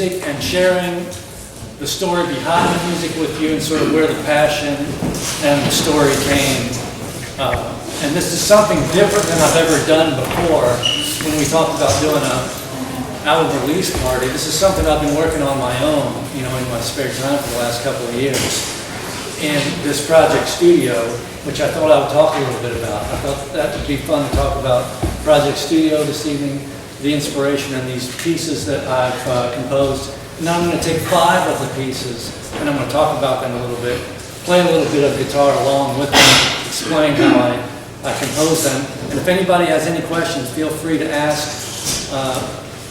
music and sharing the story behind the music with you and sort of where the passion and the story came. And this is something different than I've ever done before. When we talked about doing an album release party, this is something I've been working on my own, you know, in my spare time for the last couple of years in this project studio, which I thought I would talk a little bit about. I thought that would be fun to talk about Project Studio this evening, the inspiration and these pieces that I've composed. Now I'm going to take 5 of the pieces and I'm going to talk about them a little bit, play a little bit of guitar along with them, explain how I compose them. And if anybody has any questions, feel free to ask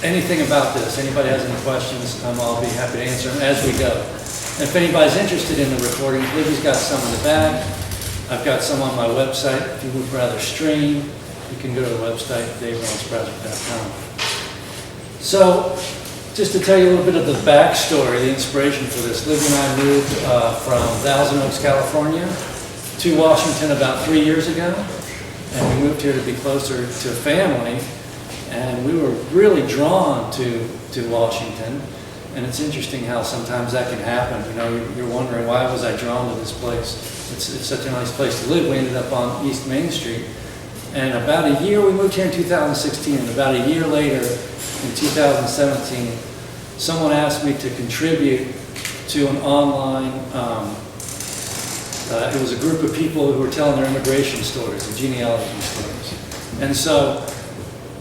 anything about this. Anybody has any questions, I'll be happy to answer them as we go. And if anybody's interested in the recording, Libby's got some in the back. I've got some on my website. If you would rather stream, you can go to the website, davereynoldsproject.com. So, just to tell you a little bit of the backstory, the inspiration for this, Libby and I moved from Thousand Oaks, California to Washington about 3 years ago. And we moved here to be closer to family. And we were really drawn to Washington. And it's interesting how sometimes that can happen. You know, you're wondering, why was I drawn to this place? It's such a nice place to live. We ended up on East Main Street. And about a year, we moved here in 2016, and about a year later, in 2017, someone asked me to contribute to an online, it was a group of people who were telling their immigration stories, the genealogy stories. And so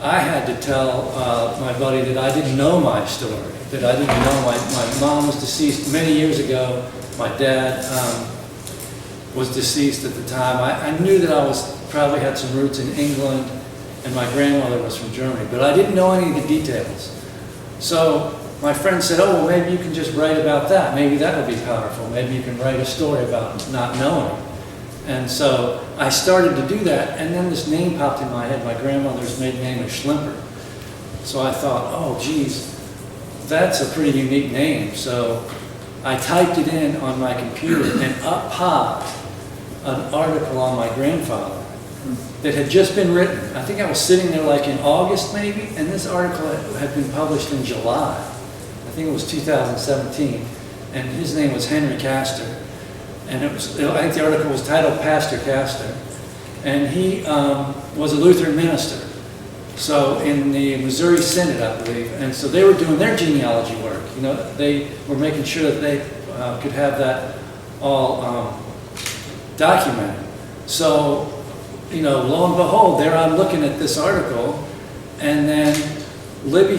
I had to tell my buddy that I didn't know my story, that I didn't know my mom was deceased many years ago, my dad was deceased at the time. I knew that I probably had some roots in England, and my grandmother was from Germany, but I didn't know any of the details. So my friend said, oh, well, maybe you can just write about that. Maybe that would be powerful. Maybe you can write a story about not knowing. And so I started to do that, and then this name popped in my head. My grandmother's maiden name is Schlimper. So I thought, oh, geez, that's a pretty unique name. So I typed it in on my computer, and up popped an article on my grandfather that had just been written. I think I was sitting there like in August maybe, and this article had been published in July. I think it was 2017, and his name was Henry Castor. And I think the article was titled Pastor Castor. And he was a Lutheran minister. So in the Missouri Synod, I believe. And so they were doing their genealogy work. You know, they were making sure that they could have that all documented. So, you know, lo and behold, there I'm looking at this article, and then Libby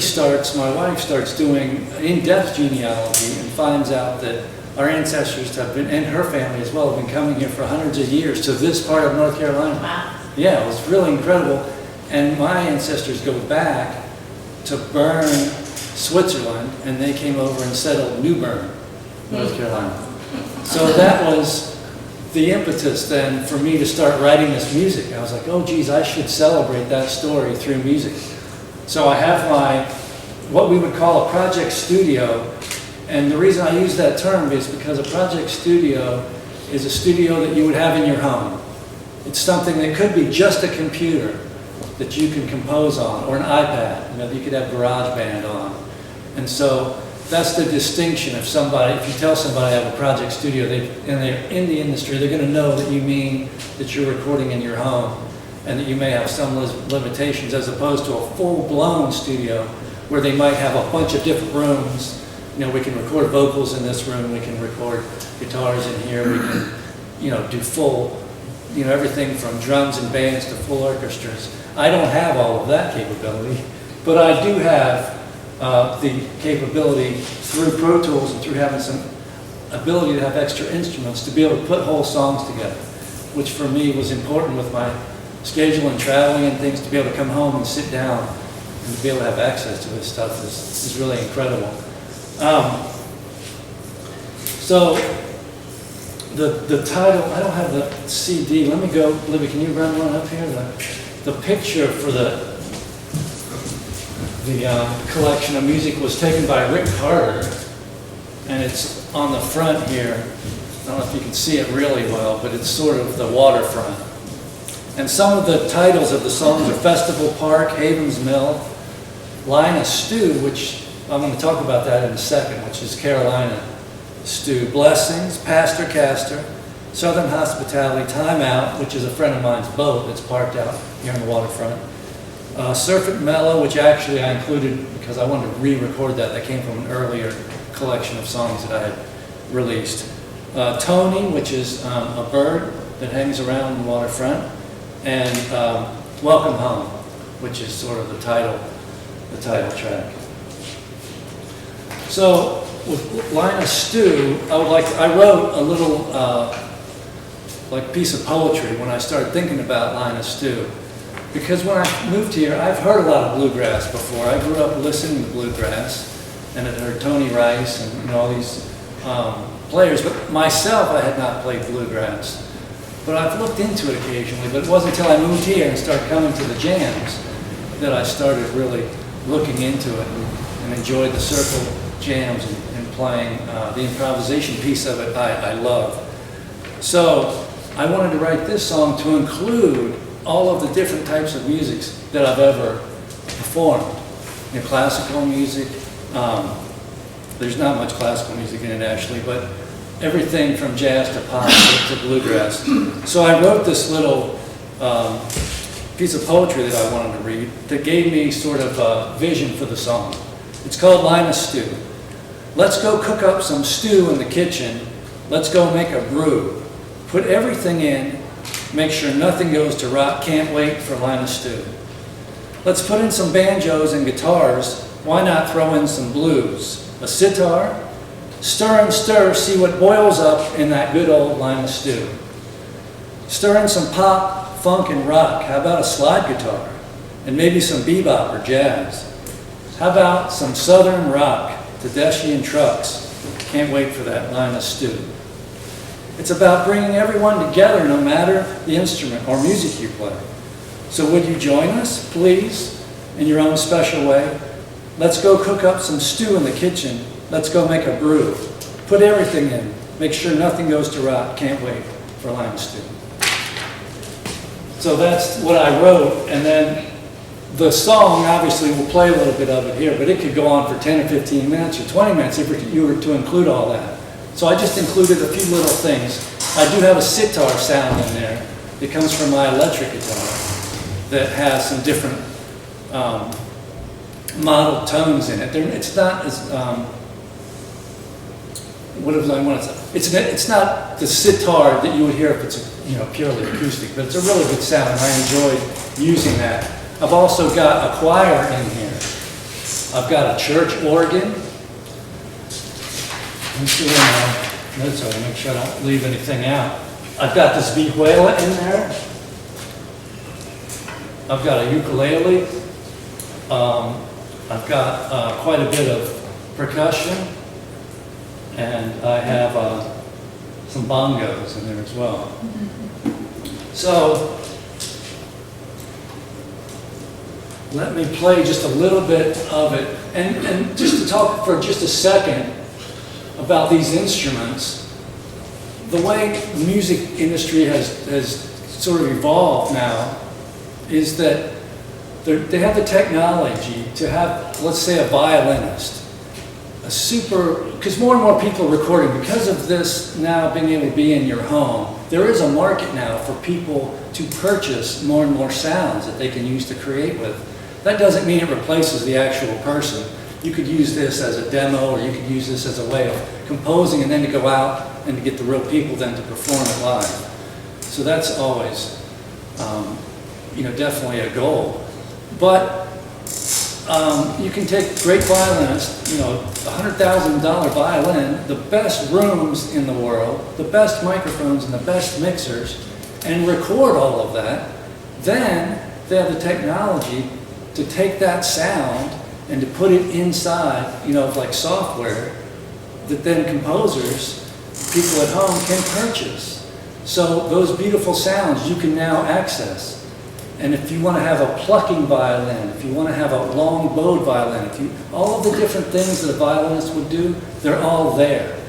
my wife starts doing in-depth genealogy and finds out that our ancestors have been, and her family as well, have been coming here for hundreds of years to this part of North Carolina. Wow. Yeah, it was really incredible. And my ancestors go back to Bern, Switzerland, and they came over and settled New Bern, North Carolina. So that was the impetus then for me to start writing this music. I was like, oh geez, I should celebrate that story through music. So I have what we would call a project studio. And the reason I use that term is because a project studio is a studio that you would have in your home. It's something that could be just a computer that you can compose on, or an iPad, you know, that you could have GarageBand on. And so that's the distinction. If you tell somebody I have a project studio, and they're in the industry, they're going to know that you mean that you're recording in your home, and that you may have some limitations, as opposed to a full-blown studio where they might have a bunch of different rooms. You know, we can record vocals in this room, we can record guitars in here, we can, you know, do full, you know, everything from drums and bands to full orchestras. I don't have all of that capability, but I do have the capability through Pro Tools and through having some ability to have extra instruments to be able to put whole songs together, which for me was important with my schedule and traveling and things. To be able to come home and sit down and to be able to have access to this stuff is really incredible. So the title, I don't have the CD. Let me go, Libby, can you run one up here? The picture for the collection of music was taken by Rick Carter, and it's on the front here. I don't know if you can see it really well, but it's sort of the waterfront. And some of the titles of the songs are Festival Park, Havens Mill, Line of Stew, which I'm going to talk about that in a second, which is Carolina Stew. Blessings, Pastor Castor, Southern Hospitality, Time Out, which is a friend of mine's boat that's parked out here on the waterfront. Surf It Mellow, which actually I included because I wanted to re-record that. That came from an earlier collection of songs that I had released. Tony, which is a bird that hangs around the waterfront. And Welcome Home, which is sort of the title track. So with Line of Stew, I wrote a little piece of poetry when I started thinking about Line of Stew. Because when I moved here, I've heard a lot of bluegrass before. I grew up listening to bluegrass and had heard Tony Rice and all these players. But myself, I had not played bluegrass. But I've looked into it occasionally. But it wasn't until I moved here and started coming to the jams that I started really looking into it and enjoyed the circle jams and playing the improvisation piece of it I love. So I wanted to write this song to include all of the different types of musics that I've ever performed. Classical music, there's not much classical music in it actually, but everything from jazz to pop to bluegrass. So I wrote this little piece of poetry that I wanted to read that gave me sort of a vision for the song. It's called Line of Stew. Let's go cook up some stew in the kitchen. Let's go make a brew. Put everything in. Make sure nothing goes to rot. Can't wait for Line of Stew. Let's put in some banjos and guitars. Why not throw in some blues? A sitar? Stir and stir, see what boils up in that good old Line of Stew. Stir in some pop, funk, and rock. How about a slide guitar? And maybe some bebop or jazz. How about some southern rock, Tedeschi and trucks? Can't wait for that Line of Stew. It's about bringing everyone together no matter the instrument or music you play. So would you join us, please, in your own special way? Let's go cook up some stew in the kitchen. Let's go make a brew. Put everything in. Make sure nothing goes to rot. Can't wait for Line of Stew. So that's what I wrote, and then the song, obviously, we'll play a little bit of it here, but it could go on for 10 or 15 minutes or 20 minutes if you were to include all that. So I just included a few little things. I do have a sitar sound in there that comes from my electric guitar that has some different modeled tones in it. It's not as, what was I want to say? It's not the sitar that you would hear if it's purely acoustic, but it's a really good sound, and I enjoyed using that. I've also got a choir in here. I've got a church organ. Let me see my notes are to make sure I don't leave anything out. I've got this vihuela in there. I've got a ukulele. I've got quite a bit of percussion. And I have some bongos in there as well. So let me play just a little bit of it. And just to talk for just a second about these instruments, the way the music industry has sort of evolved now is that they have the technology to have, let's say, a violinist, because more and more people are recording. Because of this now being able to be in your home, there is a market now for people to purchase more and more sounds that they can use to create with. That doesn't mean it replaces the actual person. You could use this as a demo, or you could use this as a way of composing and then to go out and to get the real people then to perform it live. So that's always, definitely a goal. But you can take great violinists, $100,000 violin, the best rooms in the world, the best microphones and the best mixers, and record all of that. Then they have the technology to take that sound and to put it inside, like software that then composers, people at home can purchase. So those beautiful sounds you can now access. And if you want to have a plucking violin, if you want to have a long bowed violin, all of the different things that a violinist would do, they're all there.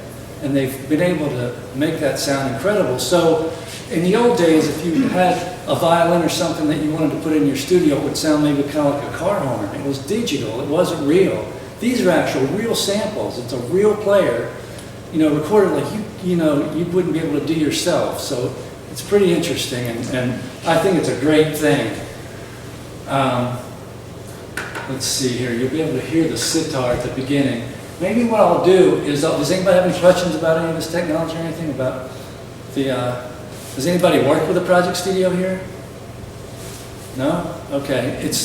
And they've been able to make that sound incredible. So in the old days, if you had a violin or something that you wanted to put in your studio, it would sound maybe kind of like a car horn. It was digital, it wasn't real. these are actual real samples. It's a real player, recorded like you wouldn't be able to do yourself. So it's pretty interesting, and I think it's a great thing. Let's see here. You'll be able to hear the sitar at the beginning. Maybe what I'll do is, does anybody have any questions about any of this technology or anything about the, does anybody work with a Project Studio here? No? Okay. It's,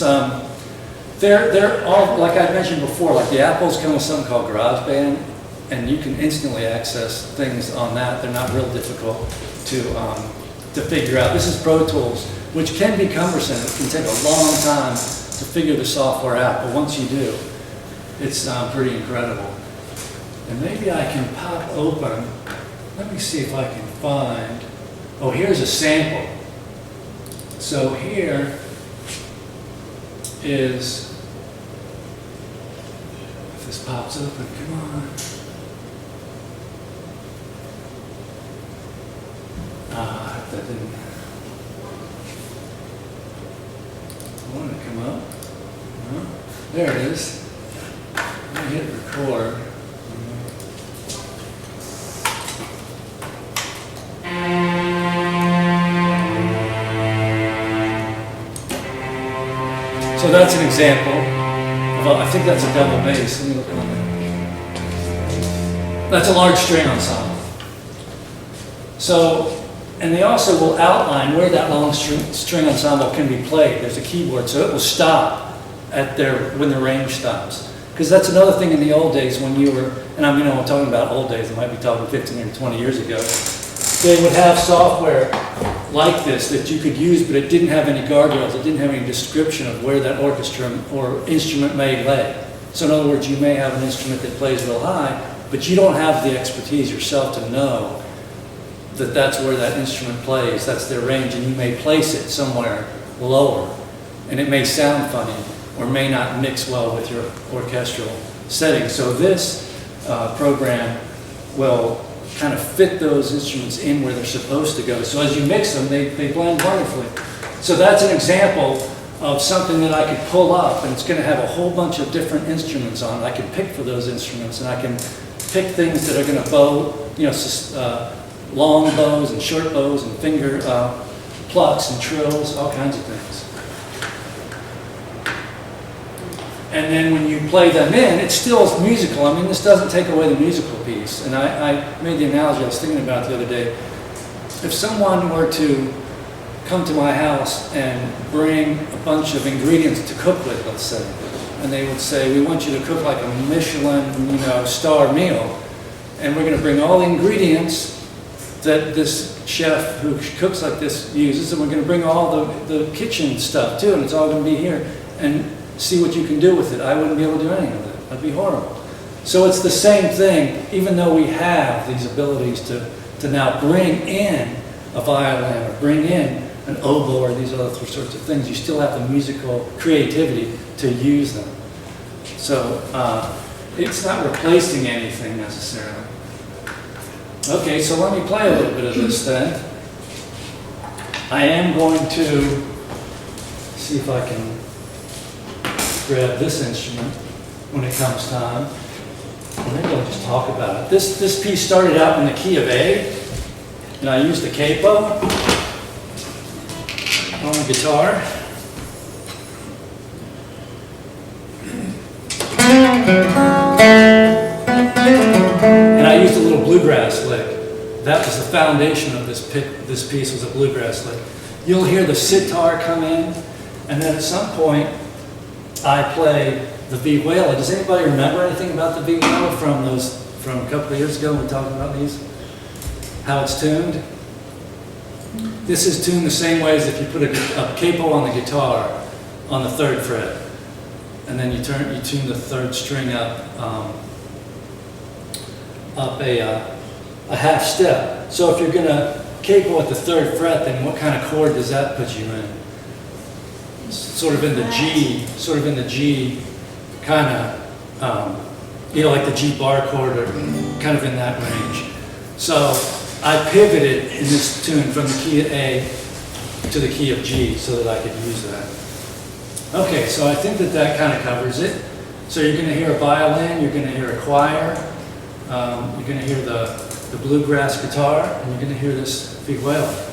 they're all, like I mentioned before, like the Apple's come with something called GarageBand, and you can instantly access things on that. They're not real difficult to figure out. This is Pro Tools, which can be cumbersome. It can take a long time to figure the software out, but once you do, it's pretty incredible. And maybe I can pop open, let me see if I can find, oh, here's a sample. So here is, if this pops open, come on. That didn't, I want to come up. No. There it is. Let me hit record. So that's an example of, I think that's a double bass. Let me look on there. That's a large string ensemble. So, and they also will outline where that long string ensemble can be played. There's a keyboard, so it will stop at when the range stops. Because that's another thing in the old days when you were, and I'm talking about old days, I might be talking 15 or 20 years ago, they would have software like this that you could use, but it didn't have any guardrails, it didn't have any description of where that orchestra or instrument may lay. So in other words, you may have an instrument that plays real high, but you don't have the expertise yourself to know that that's where that instrument plays, that's their range, and you may place it somewhere lower, and it may sound funny, or may not mix well with your orchestral setting. So this program will kind of fit those instruments in where they're supposed to go. So as you mix them, they blend wonderfully. So that's an example of something that I could pull up, and it's going to have a whole bunch of different instruments on it. I can pick for those instruments, and I can pick things that are going to bow, long bows and short bows and finger plucks and trills, all kinds of things. And then when you play them in, it still is musical. I mean, this doesn't take away the musical piece. And I made the analogy I was thinking about the other day. If someone were to come to my house and bring a bunch of ingredients to cook with, let's say, and they would say, we want you to cook like a Michelin, star meal, and we're going to bring all the ingredients that this chef who cooks like this uses, and we're going to bring all the kitchen stuff too, and it's all going to be here, and see what you can do with it. I wouldn't be able to do any of it. That'd be horrible. So it's the same thing, even though we have these abilities to now bring in a violin or bring in an oboe or these other sorts of things, you still have the musical creativity to use them. So it's not replacing anything necessarily. Okay, so let me play a little bit of this then. I am going to see if I can grab this instrument when it comes time. Or maybe I'll just talk about it. This piece started out in the key of A, and I used the capo on the guitar. And I used a little bluegrass lick. That was the foundation of this piece was a bluegrass lick. You'll hear the sitar come in, and then at some point I play the vihuela. Does anybody remember anything about the vihuela from a couple of years ago when we talked about these? How it's tuned? This is tuned the same way as if you put a capo on the guitar on the 3rd fret, and then you tune the 3rd string up a half step. So if you're going to capo at the 3rd fret, then what kind of chord does that put you in? Sort of in the G, kind of, like the G bar chord, or kind of in that range. So I pivoted in this tune from the key of A to the key of G so that I could use that. Okay, so I think that kind of covers it. So you're going to hear a violin, you're going to hear a choir, you're going to hear the bluegrass guitar, and you're going to hear this vihuela.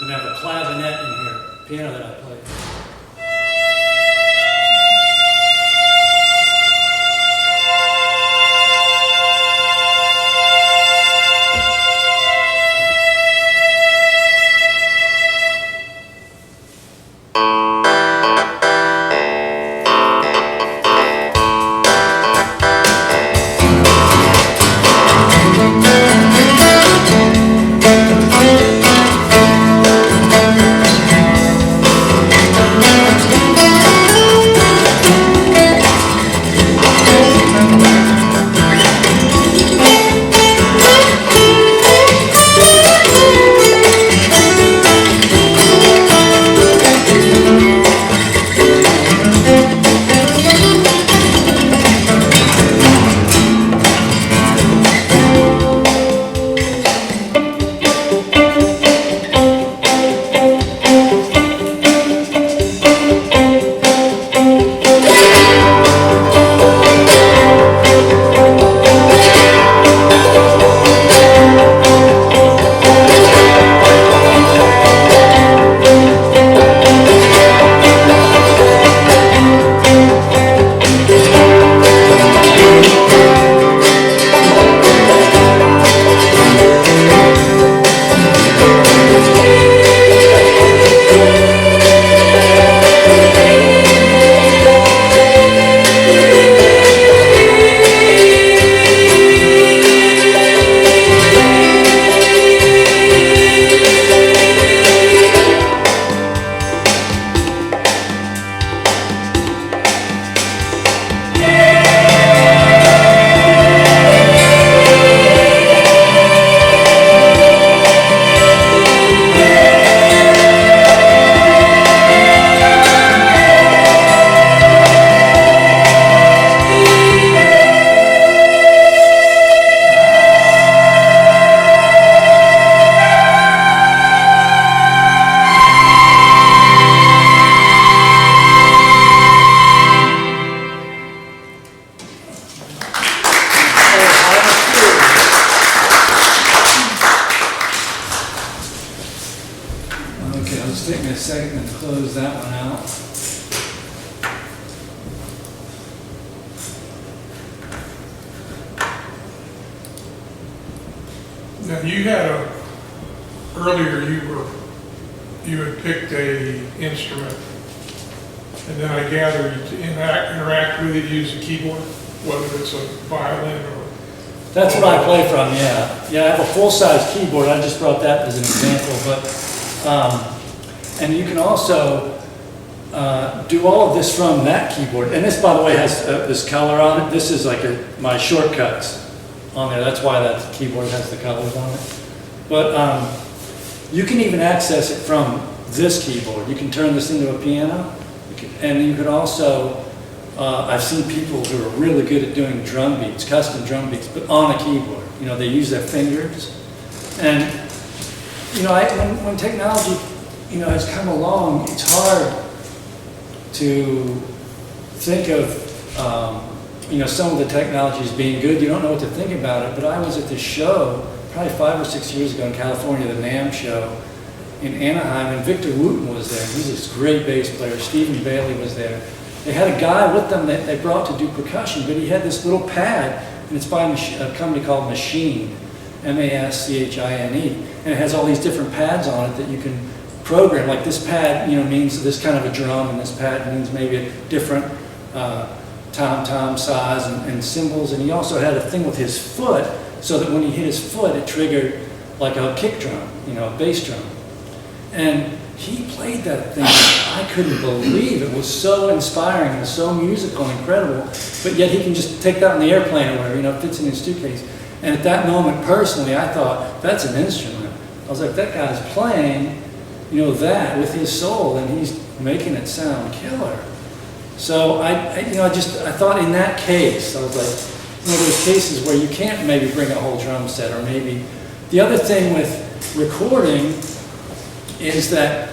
And I have a clavinet in here, piano that I play. Okay, I'll just take me a second and close that one out. Now earlier you had picked a instrument, and then I gather you to interact with it, use a keyboard, whether it's a violin or... That's what I play from, yeah. Yeah, I have a full-size keyboard. I just brought that as an example, but, and you can also do all of this from that keyboard. And this, by the way, has this color on it. This is like my shortcuts on there. That's why that keyboard has the colors on it. But you can even access it from this keyboard. You can turn this into a piano, and you can also, I've seen people who are really good at doing drum beats, custom drum beats, but on a keyboard. You know, they use their fingers. And, you know, when technology, you know, has come along, it's hard to think of, you know, some of the technologies being good. You don't know what to think about it. But I was at this show probably 5 or 6 years ago in California, the NAMM show in Anaheim, and Victor Wooten was there. He's this great bass player. Stephen Bailey was there. They had a guy with them that they brought to do percussion, but he had this little pad, and it's by a company called Machine, M-A-S-C-H-I-N-E, and it has all these different pads on it that you can program. Like this pad, you know, means this kind of a drum, and this pad means maybe a different tom-tom size and cymbals. And he also had a thing with his foot, so that when he hit his foot, it triggered like a kick drum, you know, a bass drum. And he played that thing. I couldn't believe it. Was so inspiring and so musical and incredible. But yet he can just take that on the airplane or whatever, you know, it fits in his suitcase. And at that moment, personally, I thought, that's an instrument. I was like, that guy's playing, you know, that with his soul, and he's making it sound killer. So I thought in that case, I was like, you know, there's cases where you can't maybe bring a whole drum set, or maybe. The other thing with recording is that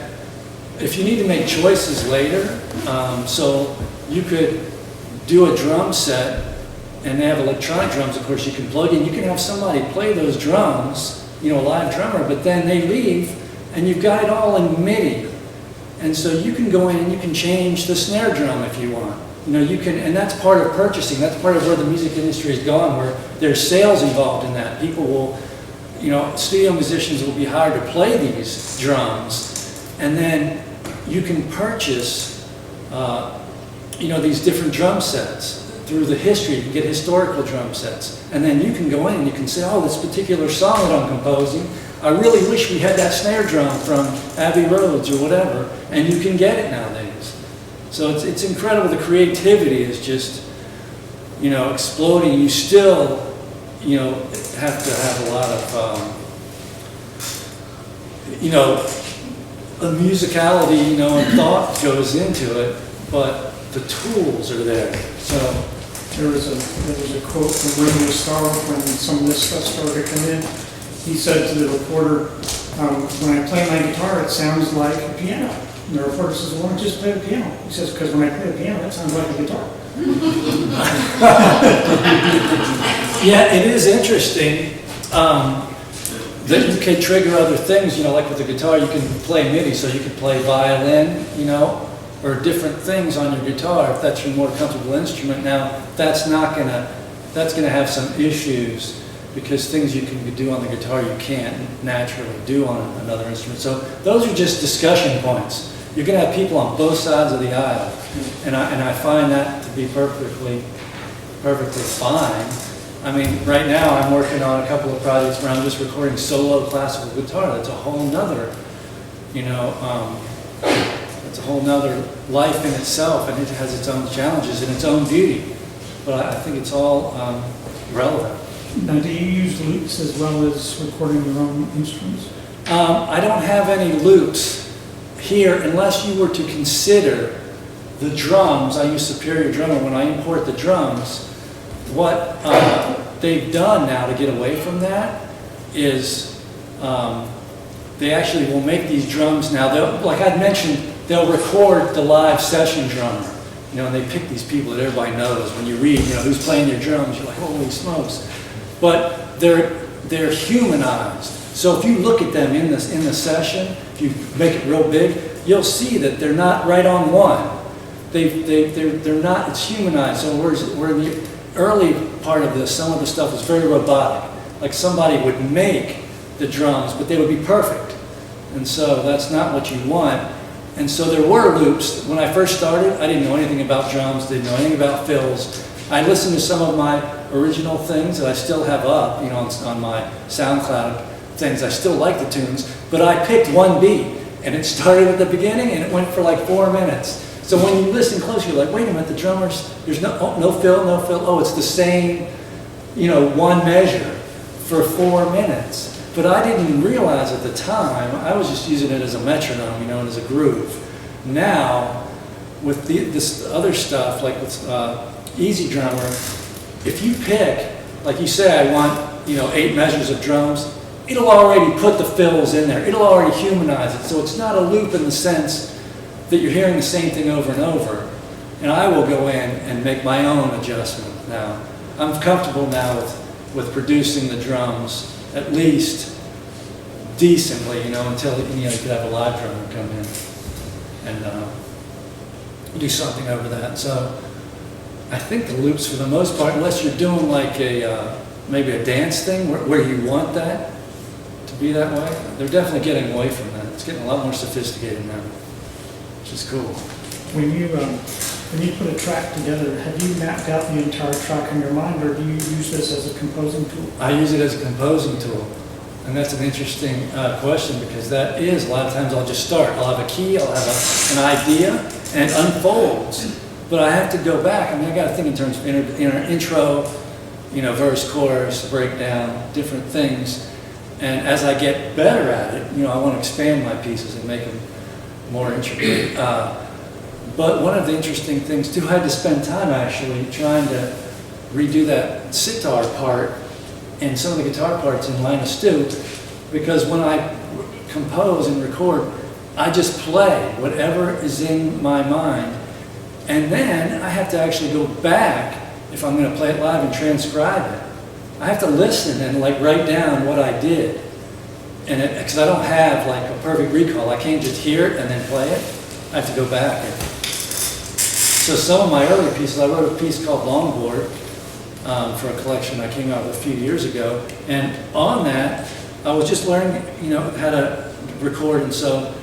if you need to make choices later, so you could do a drum set, and they have electronic drums, of course, you can plug in. You can have somebody play those drums, you know, a live drummer, but then they leave, and you've got it all in MIDI. And so you can go in and you can change the snare drum if you want. You know, you can, and that's part of purchasing. That's part of where the music industry has gone, where there's sales involved in that. People will, you know, studio musicians will be hired to play these drums, and then you can purchase, you know, these different drum sets through the history. You can get historical drum sets, and then you can go in and you can say, oh, this particular song that I'm composing, I really wish we had that snare drum from Abbey Roads or whatever, and you can get it nowadays. So it's incredible. The creativity is just, you know, exploding. You still, you know, have to have a lot of, you know, a musicality, you know, and thought goes into it, but the tools are there. So there was a quote from Ringo Starr when some of this stuff started to come in. He said to the reporter, when I play my guitar, it sounds like a piano. And the reporter says, well, why don't you just play the piano? He says, because when I play the piano, it sounds like a guitar. yeah, it is interesting that you can trigger other things, you know, like with the guitar, you can play MIDI, so you can play violin, you know, or different things on your guitar if that's your more comfortable instrument. Now, that's gonna have some issues, because things you can do on the guitar you can't naturally do on another instrument. So those are just discussion points. You're going to have people on both sides of the aisle, and I find that to be perfectly fine. I mean, right now I'm working on a couple of projects where I'm just recording solo classical guitar. That's a whole nother, you know, it's a whole nother life in itself, and it has its own challenges and its own beauty. But I think it's all relevant. Now, do you use loops as well as recording your own instruments? I don't have any loops here, unless you were to consider the drums. I use Superior Drummer. When I import the drums, what they've done now to get away from that is they actually will make these drums now. Like I'd mentioned, they'll record the live session drummer. You know, and they pick these people that everybody knows. When you read, you know, who's playing their drums, you're like, holy smokes. But they're humanized. So if you look at them in the session, if you make it real big, you'll see that they're not right on one. They're not, it's humanized. So where the early part of this, some of the stuff was very robotic. Like somebody would make the drums, but they would be perfect. And so that's not what you want. And so there were loops. When I first started, I didn't know anything about drums, didn't know anything about fills. I listened to some of my original things that I still have up, on my SoundCloud things. I still like the tunes, but I picked one beat, and it started at the beginning, and it went for like 4 minutes. So when you listen close, you're like, wait a minute, the drummers, there's no fill, no fill. Oh, it's the same, one measure for 4 minutes. But I didn't realize at the time, I was just using it as a metronome, and as a groove. Now, with this other stuff, like with Easy Drummer, if you pick, like you say, I want, 8 measures of drums, it'll already put the fills in there. It'll already humanize it. So it's not a loop in the sense that you're hearing the same thing over and over. And I will go in and make my own adjustment now. I'm comfortable now with producing the drums at least decently, until you could have a live drummer come in and do something over that. So I think the loops, for the most part, unless you're doing like maybe a dance thing where you want that to be that way, they're definitely getting away from that. It's getting a lot more sophisticated now, which is cool. When you put a track together, have you mapped out the entire track in your mind, or do you use this as a composing tool? I use it as a composing tool, and that's an interesting question, because that is, a lot of times I'll just start. I'll have a key, I'll have an idea, and it unfolds. But I have to go back. I got to think in terms of intro, verse, chorus, breakdown, different things. And as I get better at it, I want to expand my pieces and make them more intricate. But one of the interesting things too, I had to spend time actually trying to redo that sitar part and some of the guitar parts in Line of Stew, because when I compose and record, I just play whatever is in my mind, and then I have to actually go back if I'm going to play it live and transcribe it. I have to listen and write down what I did, and because I don't have a perfect recall, I can't just hear it and then play it. I have to go back. So some of my early pieces, I wrote a piece called Longboard for a collection I came out with a few years ago, and on that I was just learning, how to record. And so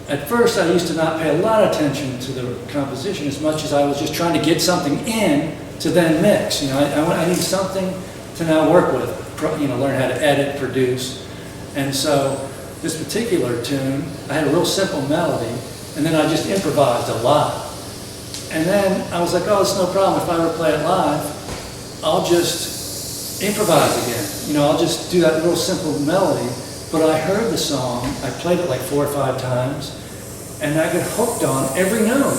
at first I used to not pay a lot of attention to the composition as much as I was just trying to get something in to then mix. I need something to now work with, learn how to edit, produce. And so this particular tune, I had a real simple melody, and then I just improvised a lot. And then I was like, oh, it's no problem. If I ever play it live, I'll just improvise again. I'll just do that real simple melody. But I heard the song, I played it 4 or 5 times, and I got hooked on every note.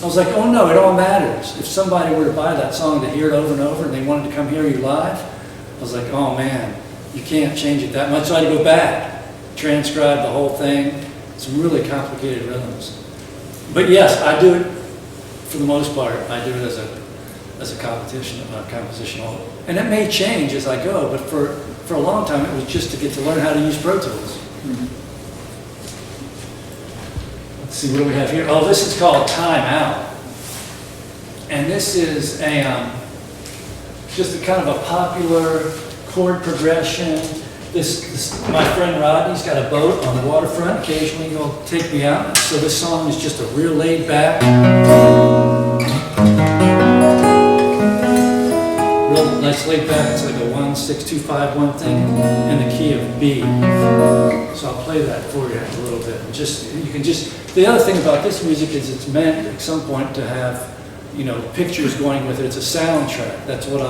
I was like, oh no, it all matters. If somebody were to buy that song to hear it over and over and they wanted to come hear you live, I was like, oh man, you can't change it that much. So I had to go back, transcribe the whole thing. Some really complicated rhythms. But yes, I do it, for the most part, I do it as a compositional. And it may change as I go, but for a long time it was just to get to learn how to use Pro Tools. Mm-hmm. Let's see, what do we have here? Oh, this is called Time Out. And this is just a kind of a popular chord progression. My friend Rodney's got a boat on the waterfront. Occasionally he'll take me out. So this song is just a real laid back, real nice laid back. It's like a 1-6-2-5-1 thing in the key of B. So I'll play that for you a little bit. The other thing about this music is it's meant at some point to have, pictures going with it. It's a soundtrack. That's what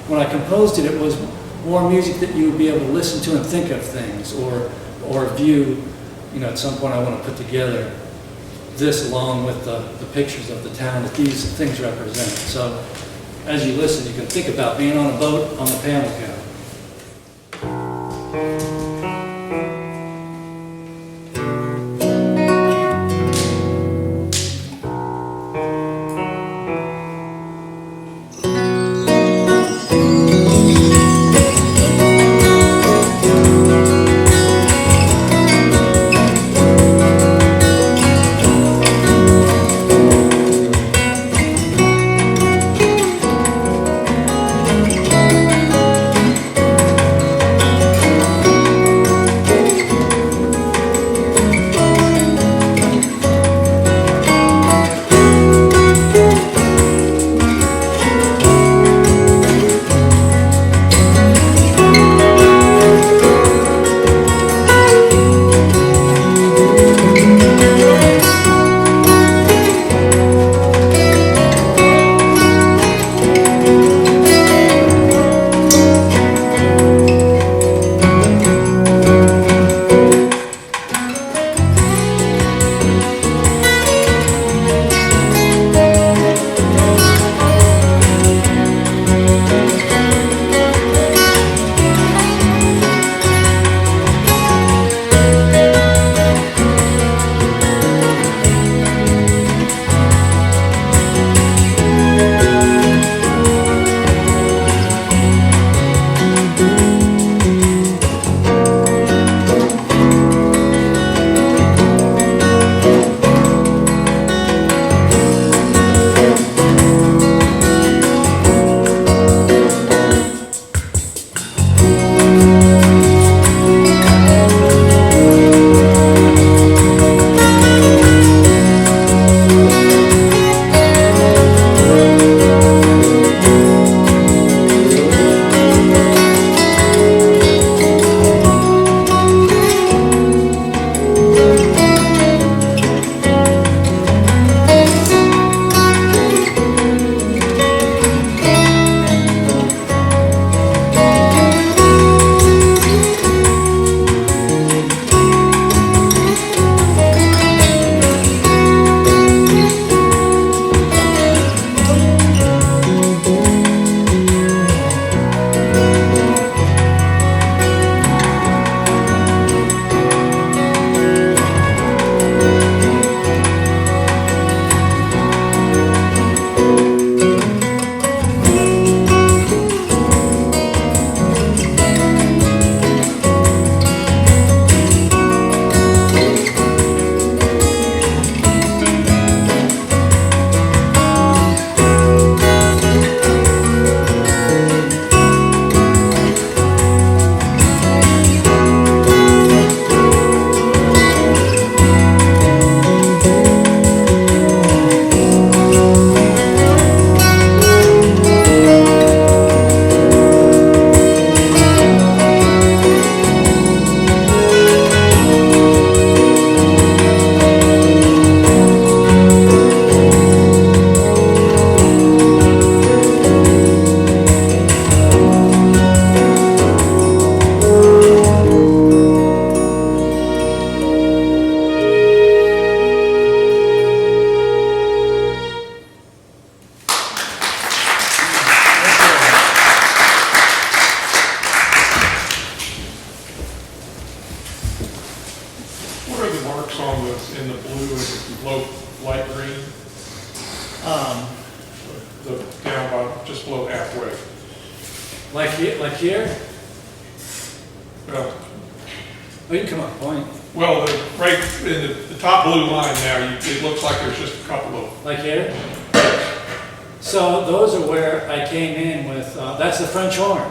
when I composed it, it was more music that you would be able to listen to and think of things, or view. At some point I want to put together this along with the pictures of the town that these things represent. So as you listen, you can think about being on a boat on the Pamlico. light green, Um, down about, just below halfway. like here? Well, Oh, you can come up, point. well, right in the top blue line now, it looks like there's just a couple of, Like here? So those are where I came in with, that's the French horn.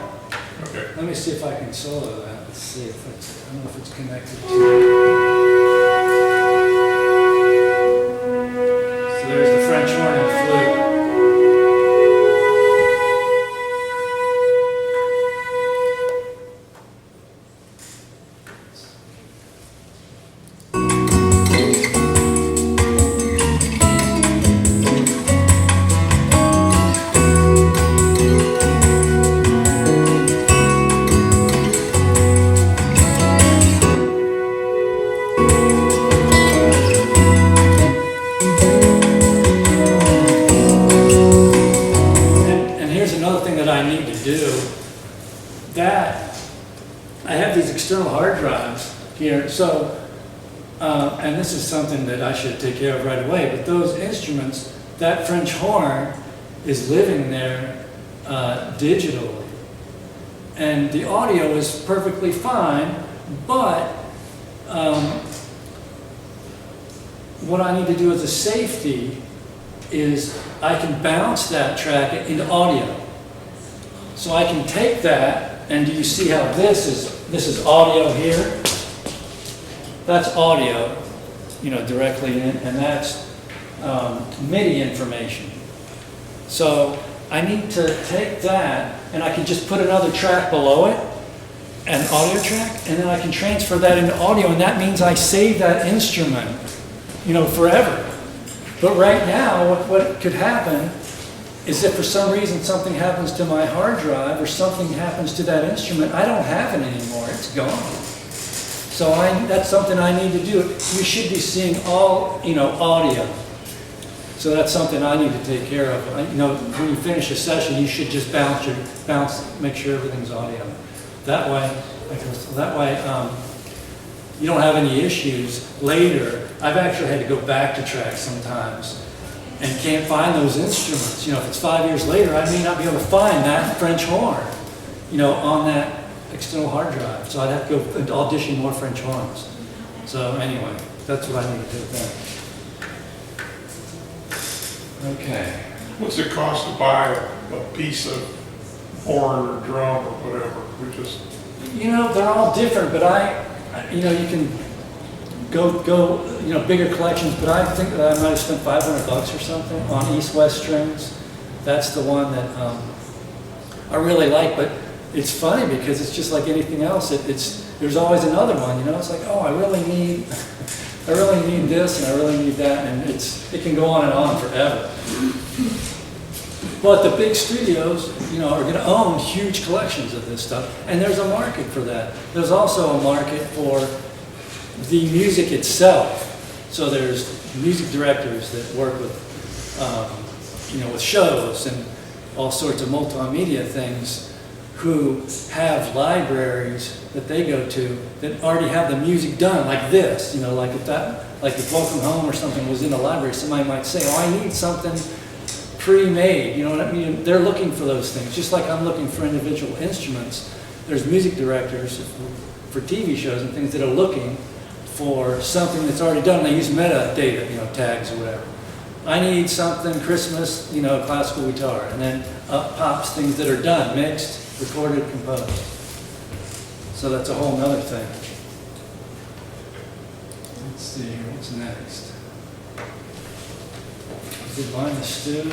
okay. Let me see if I can solo that. Let's see if it's, I don't know if it's connected to. So there's the French horn and flute. And here's another thing that I need to do. That, I have these external hard drives here, so, and this is something that I should take care of right away, but those instruments, that French horn is living there digitally. And the audio is perfectly fine, but what I need to do as a safety is I can bounce that track into audio. So I can take that, and do you see how this is audio here? That's audio, directly in, and that's MIDI information. So I need to take that, and I can just put another track below it, an audio track, and then I can transfer that into audio, and that means I save that instrument, forever. But right now, what could happen is if for some reason something happens to my hard drive or something happens to that instrument, I don't have it anymore, it's gone. So that's something I need to do. You should be seeing all, audio. So that's something I need to take care of. When you finish a session, you should just bounce, make sure everything's audio. That way, you don't have any issues later. I've actually had to go back to tracks sometimes and can't find those instruments. If it's 5 years later, I may not be able to find that French horn, on that external hard drive. So I'd have to go and audition more French horns. So anyway, that's what I need to do then. Okay. What's it cost to buy a piece of horn or drum or whatever? We just, They're all different, but you can go, bigger collections, but I think that I might have spent $500 or something on East-West strings. That's the one that I really like, but it's funny because it's just like anything else. There's always another one, It's like, oh, I really need this and I really need that, and it can go on forever. But the big studios, are going to own huge collections of this stuff, and there's a market for that. There's also a market for the music itself. So there's music directors that work with, with shows and all sorts of multimedia things who have libraries that they go to that already have the music done, like this. Like if Welcome Home or something was in the library, somebody might say, oh, I need something pre-made, you know what I mean? They're looking for those things, just like I'm looking for individual instruments. There's music directors for TV shows and things that are looking for something that's already done. They use metadata, tags or whatever. I need something Christmas, classical guitar, and then up pops things that are done, mixed, recorded, composed. So that's a whole nother thing. Let's see here, what's next? Did line the stew,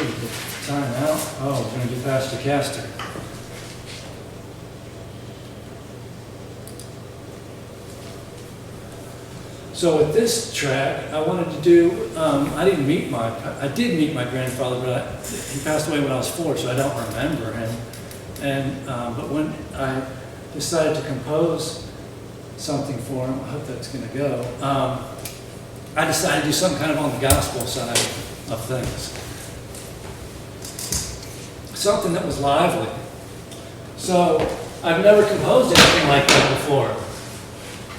time out. Oh, we're going to do Pastor Castor. So with this track, I wanted to do, I did meet my grandfather, but he passed away when I was 4, so I don't remember him. And, but when I decided to compose something for him, I hope that's going to go, I decided to do something kind of on the gospel side of things. Something that was lively. So I've never composed anything like that before.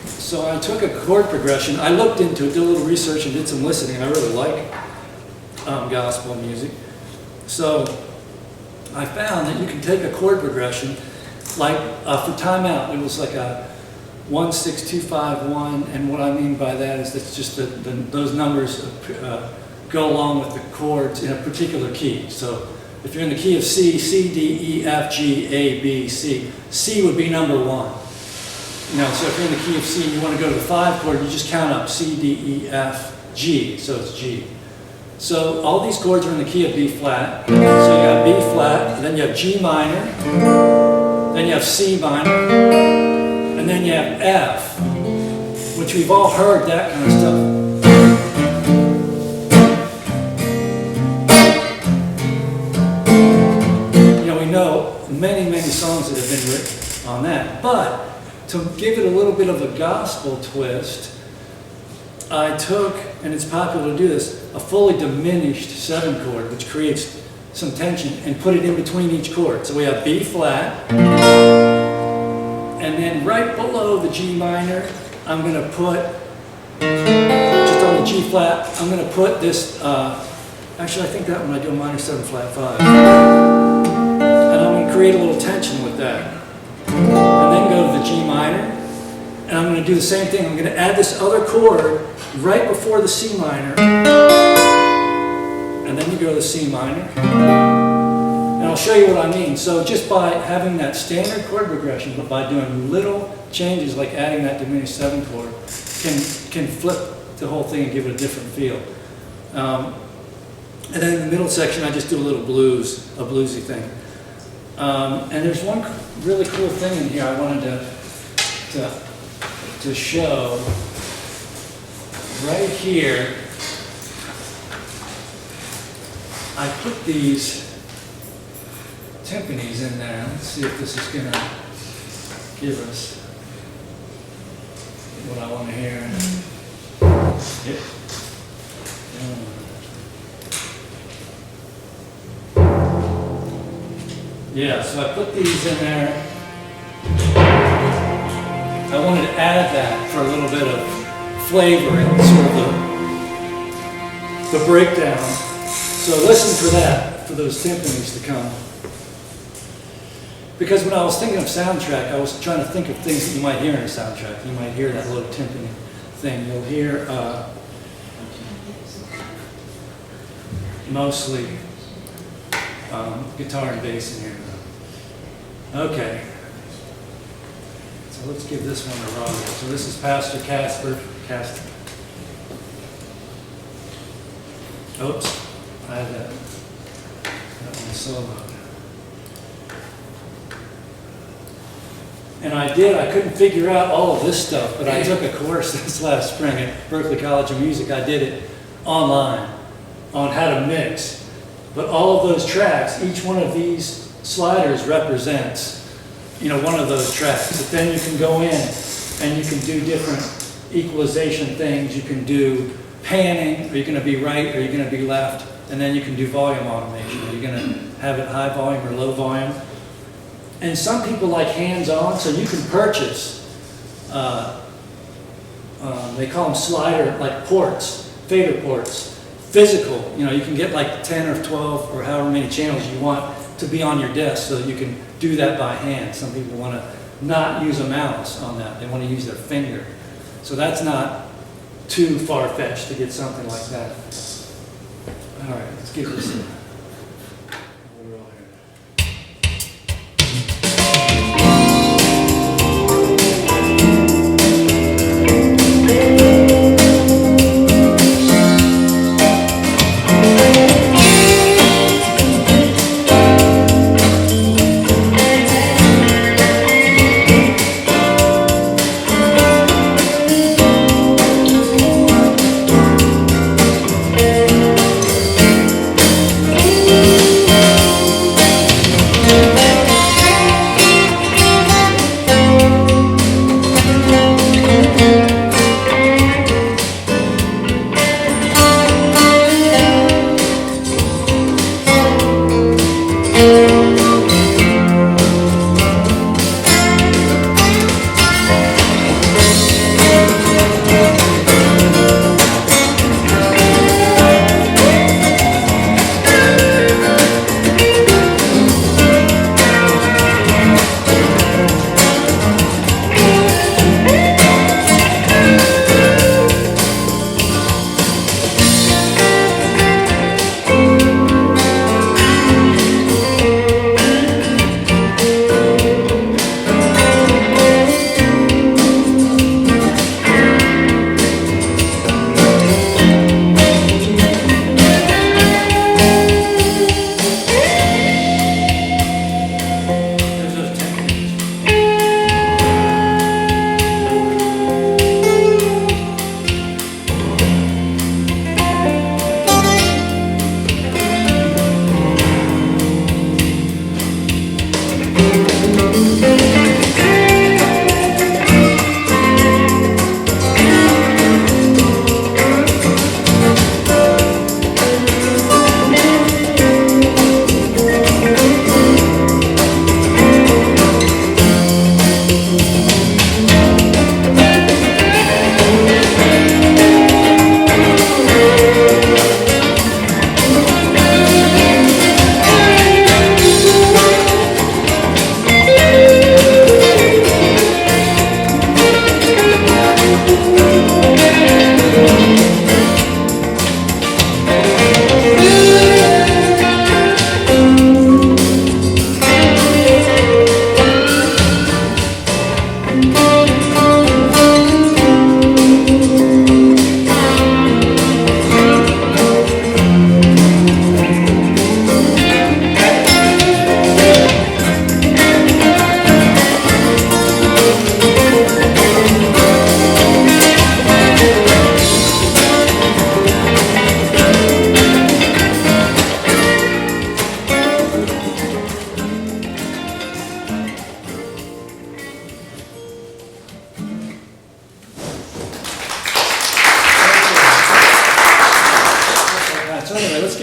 So I took a chord progression. I looked into it, did a little research, and did some listening. And I really like gospel music. So I found that you can take a chord progression, like for Time Out, it was like a 1, 6, 2, 5, 1, and what I mean by that is that's just those numbers go along with the chords in a particular key. So if you're in the key of C, C, D, E, F, G, A, B, C. C would be number 1. You know, so if you're in the key of C, you want to go to the 5 chord, you just count up C, D, E, F, G, so it's G. So all these chords are in the key of B flat. So you got B flat, and then you have G minor, then you have C minor, and then you have F, which we've all heard that kind of stuff. You know, we know many, many songs that have been written on that. But to give it a little bit of a gospel twist, I took, and it's popular to do this, a fully diminished 7 chord, which creates some tension, and put it in between each chord. So we have B flat, and then right below the G minor, I'm going to put, just on the G flat, I'm going to put this, actually I think that one I do a minor 7 flat 5. And I'm going to create a little tension with that. And then go to the G minor, and I'm going to do the same thing. I'm going to add this other chord right before the C minor, and then you go to the C minor, and I'll show you what I mean. So just by having that standard chord progression, but by doing little changes like adding that diminished 7 chord, can flip the whole thing and give it a different feel. And then in the middle section, I just do a little blues, a bluesy thing. And there's one really cool thing in here I wanted to show. Right here, I put these timpanis in there. Let's see if this is going to give us what I want to hear. Yep. Yeah, so I put these in there. I wanted to add that for a little bit of flavor and sort of the breakdown. So listen for that, for those timpanis to come. Because when I was thinking of soundtrack, I was trying to think of things that you might hear in a soundtrack. You might hear that little timpani thing. You'll hear mostly guitar and bass in here. Okay. So let's give this one a run. So this is Pastor Casper. Oops, I had that one solo. And I couldn't figure out all of this stuff, but I took a course this last spring at Berklee College of Music. I did it online on how to mix. But all of those tracks, each one of these sliders represents, one of those tracks. But then you can go in and you can do different equalization things. You can do panning. Are you going to be right? Are you going to be left? And then you can do volume automation. Are you going to have it high volume or low volume? And some people like hands-on, so you can purchase, they call them slider, like ports, fader ports, physical. You can get like 10 or 12 or however many channels you want to be on your desk so that you can do that by hand. Some people want to not use a mouse on that. They want to use their finger. So that's not too far-fetched to get something like that. All right, let's give this a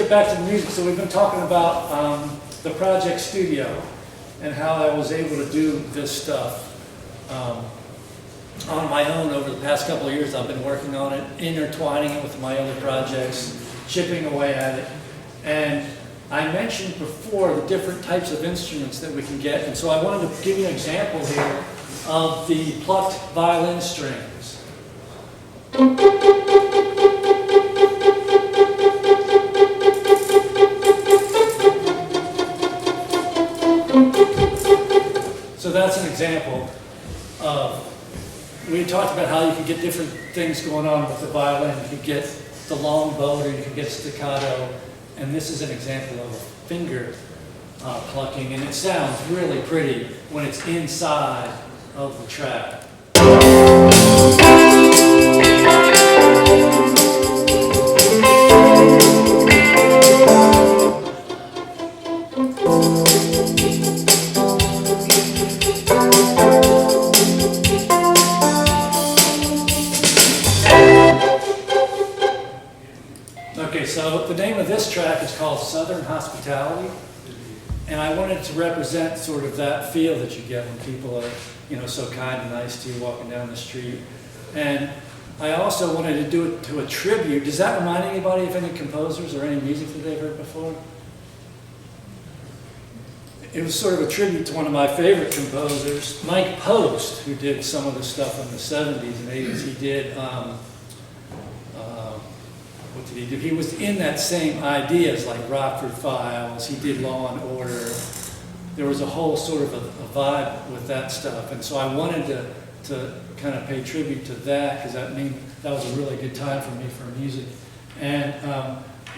get back to the music. So we've been talking about the Project Studio and how I was able to do this stuff on my own over the past couple of years. I've been working on it, intertwining it with my other projects, chipping away at it. And I mentioned before the different types of instruments that we can get, and so I wanted to give you an example here of the plucked violin strings. So that's an example of, we talked about how you can get different things going on with the violin. You can get the long bow, or you can get staccato, and this is an example of a finger plucking, and it sounds really pretty when it's inside of the track. Okay, so the name of this track is called Southern Hospitality, and I wanted to represent sort of that feel that you get when people are, you know, so kind and nice to you walking down the street. And I also wanted to do it to a tribute. Does that remind anybody of any composers or any music that they've heard before? It was sort of a tribute to one of my favorite composers, Mike Post, who did some of the stuff in the 70s and 80s. He did, what did he do? He was in that same ideas like Rockford Files. He did Law and Order. There was a whole sort of a vibe with that stuff. And so I wanted to kind of pay tribute to that, because that was a really good time for me for music. And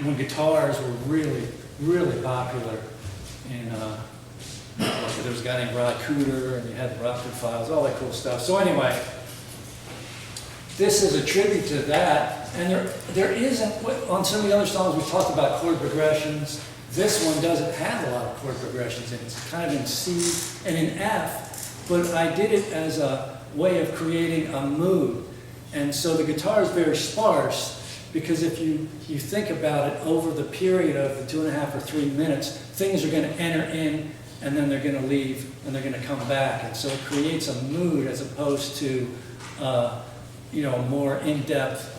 when guitars were really, really popular in, there was a guy named Rod Cooter, and you had the Rockford Files, all that cool stuff. So anyway, this is a tribute to that. And there isn't, on some of the other songs we talked about chord progressions. This one doesn't have a lot of chord progressions in it. It's kind of in C and in F, but I did it as a way of creating a mood. And so the guitar is very sparse, because if you think about it, over the period of the 2.5 or 3 minutes, things are going to enter in, and then they're going to leave, and they're going to come back. And so it creates a mood as opposed to you know, more in-depth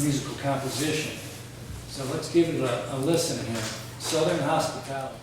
musical composition. So let's give it a listen here. Southern Hospitality.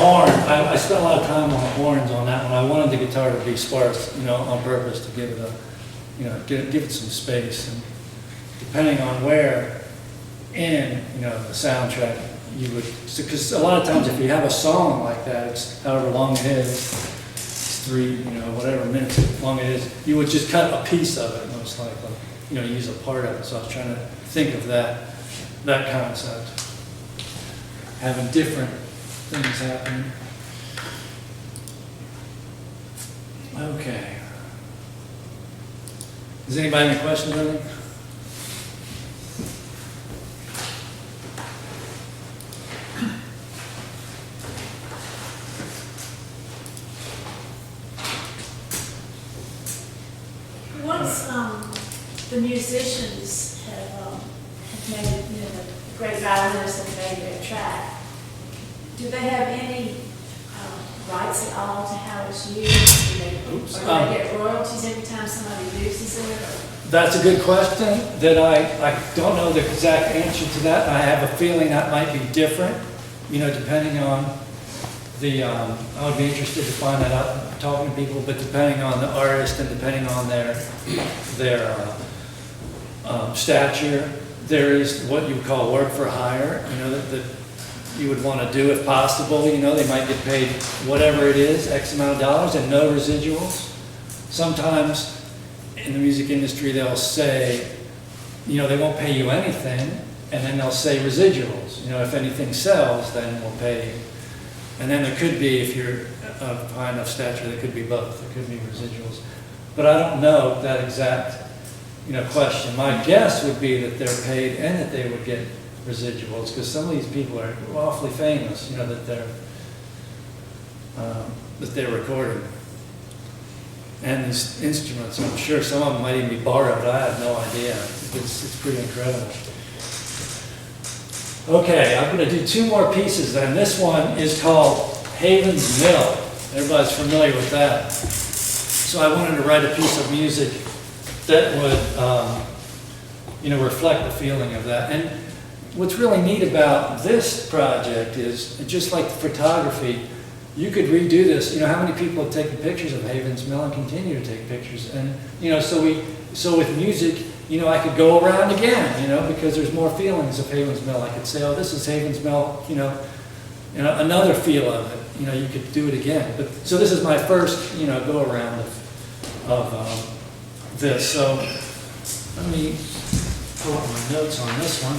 horn, I spent a lot of time on horns on that one. I wanted the guitar to be sparse, on purpose to give it give it some space. And depending on where in, the soundtrack you would, because a lot of times if you have a song like that, it's however long it is, it's 3, whatever minutes long it is, you would just cut a piece of it most likely, use a part of it. So I was trying to think of that concept. Having different things happening. Okay. Does anybody have any questions on it? Once the musicians have made it, the great violinists have made their track, do they have any rights at all to how it's used? Or do they get royalties every time somebody uses it? That's a good question that I don't know the exact answer to that. I have a feeling that might be different, depending on the, I would be interested to find that out, talking to people, but depending on the artist and depending on their stature, there is what you would call work for hire, that you would want to do if possible. They might get paid whatever it is, X amount of dollars, and no residuals. Sometimes in the music industry, they'll say, they won't pay you anything, and then they'll say residuals. If anything sells, then we'll pay you. And then there could be, if you're of high enough stature, there could be both. There could be residuals. But I don't know that exact, question. My guess would be that they're paid and that they would get residuals, because some of these people are awfully famous, that they're recording. And these instruments, I'm sure some of them might even be borrowed. I have no idea. It's pretty incredible. Okay, I'm going to do 2 more pieces then. This one is called Haven's Mill. Everybody's familiar with that. So I wanted to write a piece of music that would, reflect the feeling of that. And what's really neat about this project is, just like the photography, you could redo this. How many people have taken pictures of Haven's Mill and continue to take pictures? And, so with music, I could go around again, because there's more feelings of Haven's Mill. I could say, oh, this is Haven's Mill, another feel of it. You could do it again. But so this is my first, go around of this. So let me pull up my notes on this one.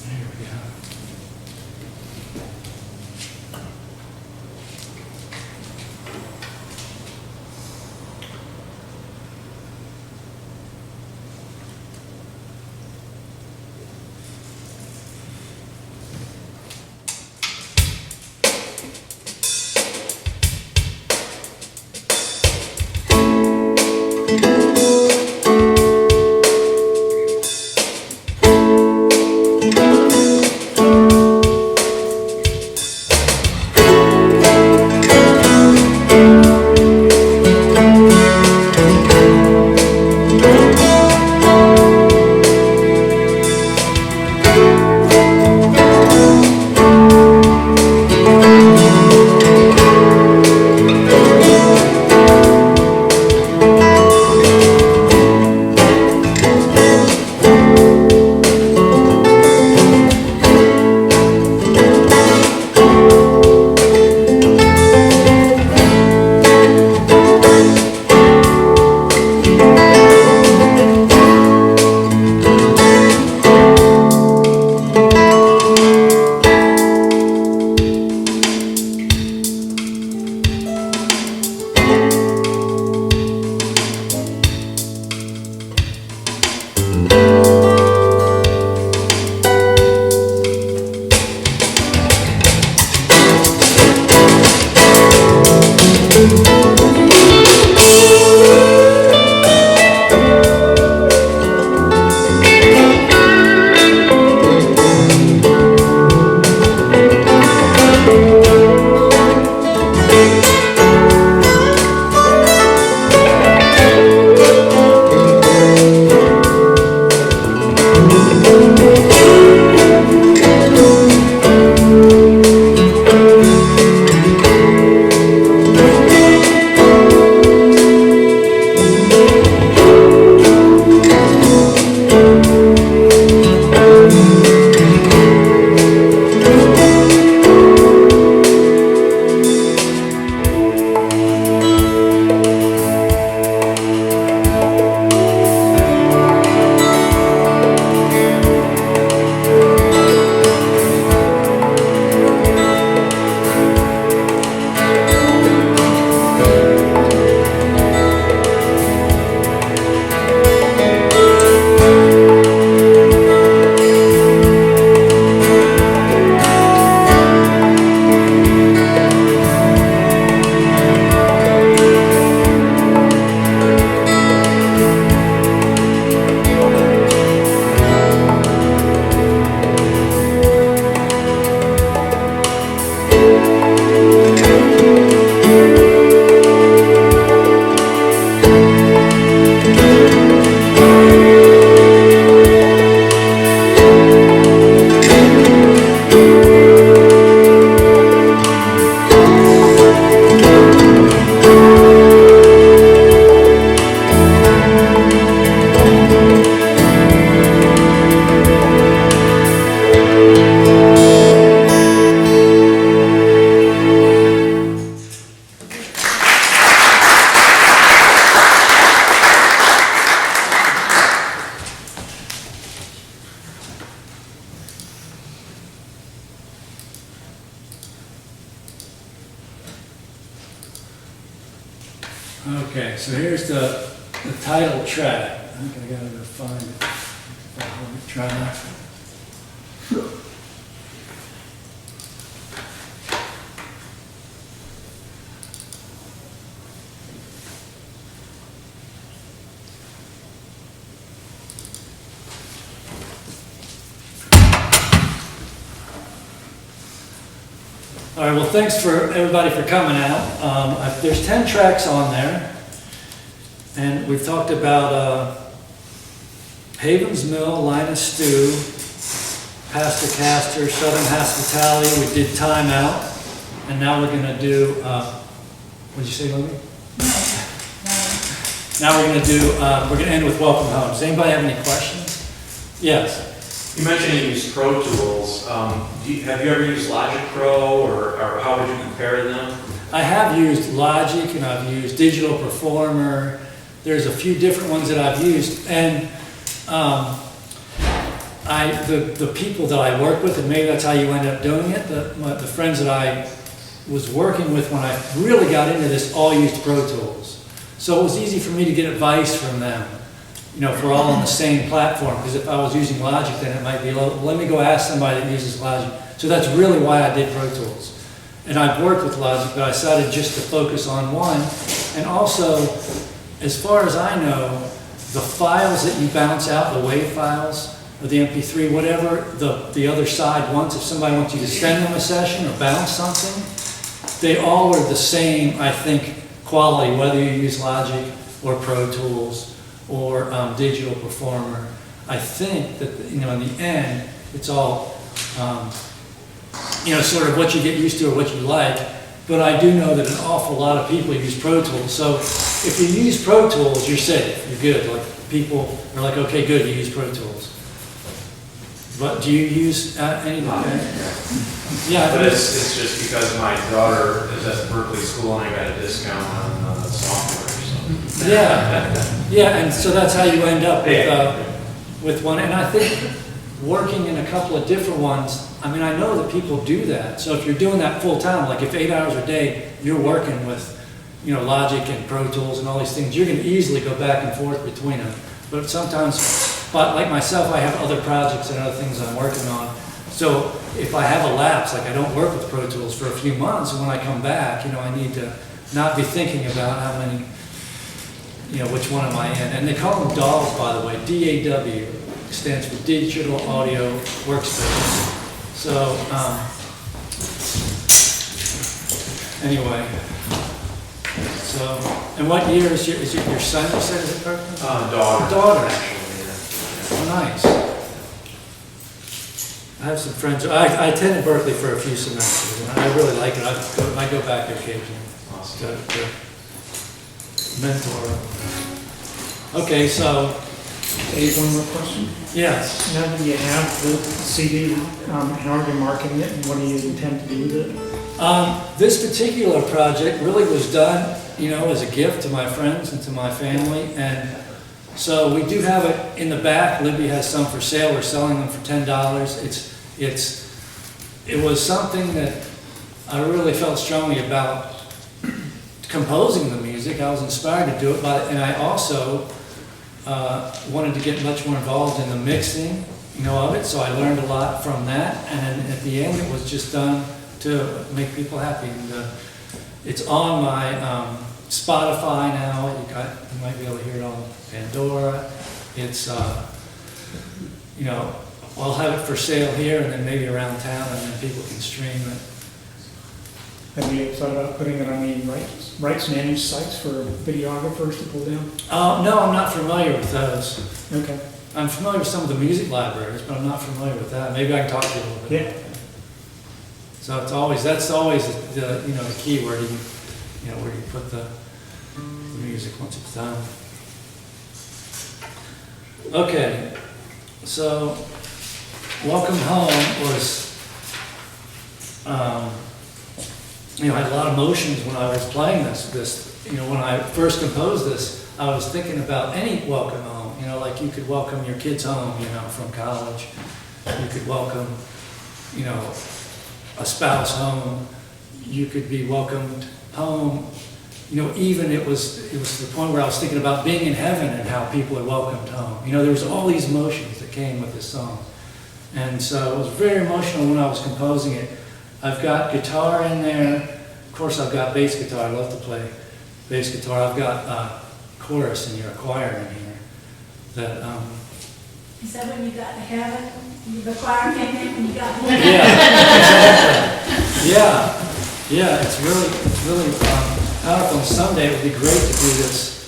There we go. Okay, so here's the title track. I think I gotta go find it. Let me try that. All right, well, thanks for everybody for coming out. There's 10 tracks on there, and we've talked about Havens Mill, Linus Stew, Pastor Castor, Southern Hospitality. We did Time Out, and now we're going to do, what'd you say, Libby? Now we're going to do, we're going to end with Welcome Home. Does anybody have any questions? Yes. You mentioned you use Pro Tools. Have you ever used Logic Pro, or how would you compare them? I have used Logic, and I've used Digital Performer. There's a few different ones that I've used, and the people that I work with, and maybe that's how you end up doing it, the friends that I was working with when I really got into this all used Pro Tools. So it was easy for me to get advice from them. You know, if we're all on the same platform, because if I was using Logic, then it might be, let me go ask somebody that uses Logic. So that's really why I did Pro Tools. And I've worked with Logic, but I decided just to focus on one. And also, as far as I know, the files that you bounce out, the WAV files, or the MP3, whatever the other side wants, if somebody wants you to send them a session or bounce something, they all are the same, I think, quality, whether you use Logic or Pro Tools or Digital Performer. I think that, in the end, it's all, sort of what you get used to or what you like. But I do know that an awful lot of people use Pro Tools. So if you use Pro Tools, you're safe, you're good. Like, people are like, okay, good, you use Pro Tools. But do you use any? Yeah. But it's just because my daughter is at Berkeley School and I got a discount on software. So. Yeah, and so that's how you end up with one. And I think working in a couple of different ones, I mean, I know that people do that. So if you're doing that full time, like if 8 hours a day, you're working with, Logic and Pro Tools and all these things, you're going to easily go back and forth between them. But sometimes, like myself, I have other projects and other things I'm working on. So if I have a lapse, like I don't work with Pro Tools for a few months, and when I come back, I need to not be thinking about how many, which one am I in. And they call them DAWs, by the way. DAW stands for Digital Audio Workspace. So, anyway. So, and what year is your son, you said, is it Berkeley? Daughter. Daughter. Actually, yeah. Oh, nice. I have some friends. I attended Berkeley for a few semesters, and I really like it. I go back occasionally. Awesome. To mentor. Okay, so Dave, one more question. yes. Now that you have the CD, how are you marketing it, and what do you intend to do with it? This particular project really was done, as a gift to my friends and to my family, and so we do have it in the back. Libby has some for sale. We're selling them for $10. It was something that I really felt strongly about composing the music. I was inspired to do it, and I also wanted to get much more involved in the mixing, of it. So I learned a lot from that, and then at the end, it was just done to make people happy. And it's on my Spotify now. You might be able to hear it on Pandora. It's I'll have it for sale here, and then maybe around town, and then people can stream it. Have you thought about putting it on any rights managed sites for videographers to pull down? No, I'm not familiar with those. Okay. I'm familiar with some of the music libraries, but I'm not familiar with that. Maybe I can talk to you a little bit. Yeah. So that's always the key. Where do you put the music once it's done? Okay, so Welcome Home was, I had a lot of emotions when I was playing this. When I first composed this, I was thinking about any welcome home. Like you could welcome your kids home, from college. You could welcome, a spouse home. You could be welcomed home, even it was to the point where I was thinking about being in heaven and how people had welcomed home. There was all these emotions that came with this song. And so it was very emotional when I was composing it. I've got guitar in there. Of course, I've got bass guitar. I love to play bass guitar. I've got chorus in here, a choir in here. That, Is that when you got to heaven? The choir came in when you got to yeah, heaven? exactly. Yeah, it's really powerful. And someday it would be great to do this.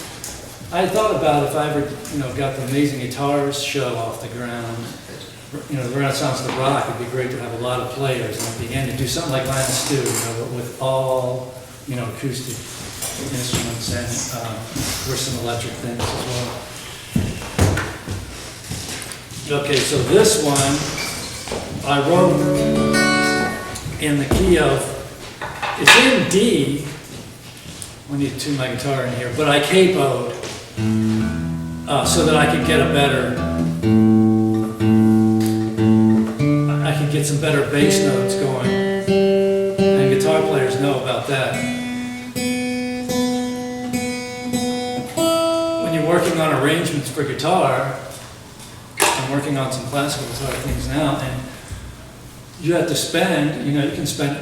I thought about if I ever, got the amazing guitars show off the ground. The Renaissance of the rock, it'd be great to have a lot of players, and at the end to do something like Lion Stew, but with all, acoustic instruments and of course some electric things as well. Okay, so this one I wrote in the key of, it's in D. We need to tune my guitar in here, but I capoed so that I could get get some better bass notes going, and guitar players know about that. When you're working on arrangements for guitar, I'm working on some classical guitar things now, and you have to spend, you can spend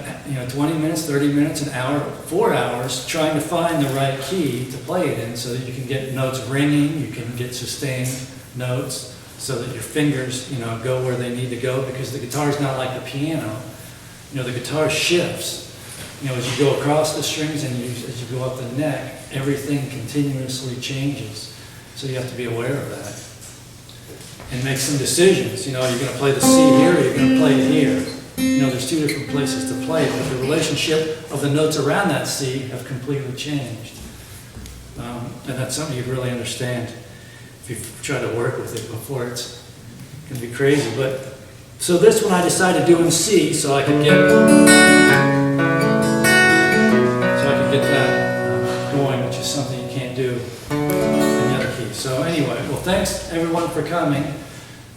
20 minutes, 30 minutes, an hour, 4 hours trying to find the right key to play it in so that you can get notes ringing, you can get sustained notes, so that your fingers, go where they need to go, because the guitar is not like the piano. The guitar shifts. As you go across the strings and as you go up the neck, everything continuously changes. So you have to be aware of that. And make some decisions. You're going to play the C here, or you're going to play it here. There's two different places to play it, but the relationship of the notes around that C have completely changed. And that's something you'd really understand if you try to work with it before. It's going to be crazy. But so this one I decided to do in C, so I could get that going, which is something you can't do in the other key. So anyway, well, thanks everyone for coming,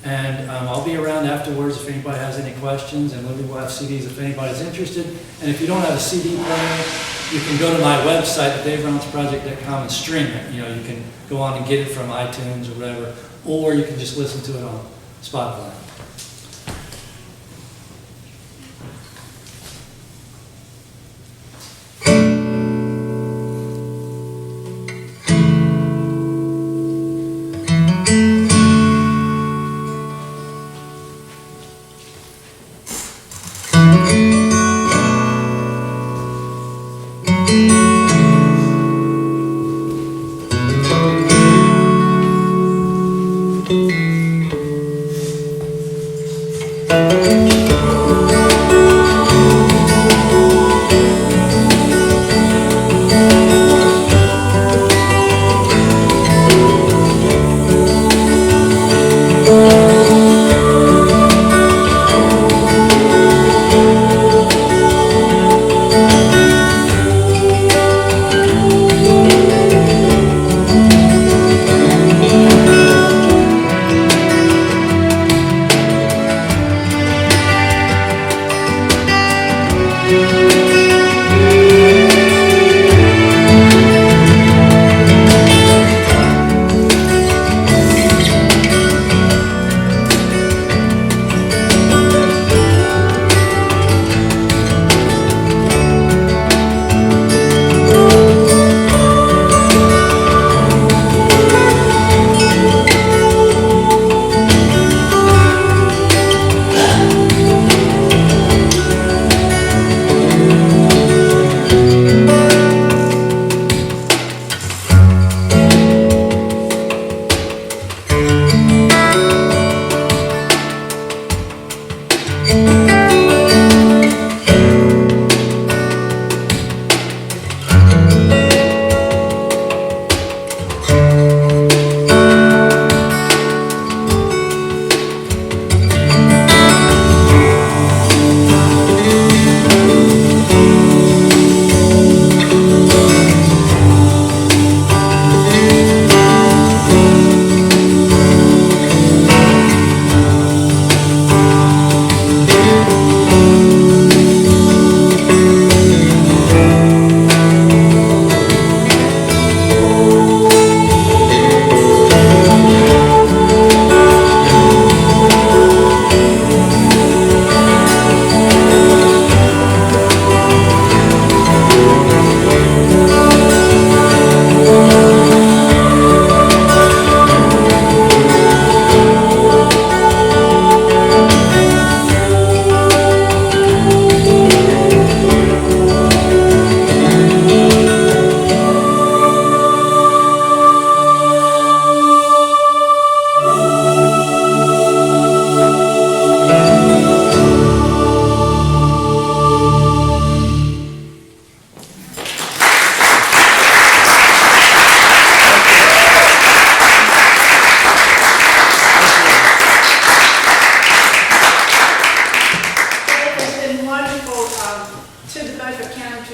and I'll be around afterwards if anybody has any questions, and Libby will have CDs if anybody's interested. And if you don't have a CD player, you can go to my website, davereynoldsproject.com, and stream it. You can go on and get it from iTunes or whatever, or you can just listen to it on Spotify.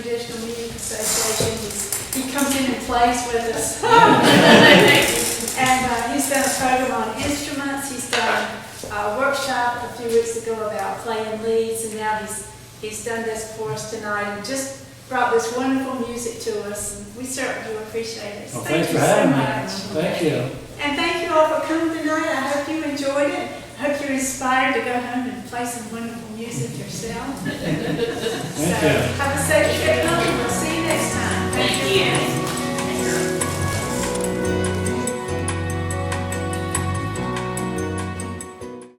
Traditional Music Association. He comes in and plays with us. And he's done a program on instruments. He's done a workshop a few weeks ago about playing leads, and now he's done this for us tonight and just brought this wonderful music to us. And we certainly do appreciate it. So Well, thank thanks you for so having me. much. Thank you. And thank you all for coming tonight. I hope you enjoyed it. I hope you're inspired to go home and play some wonderful music yourself. Thank you. So have a safe trip home. We'll see you next time. Thank you.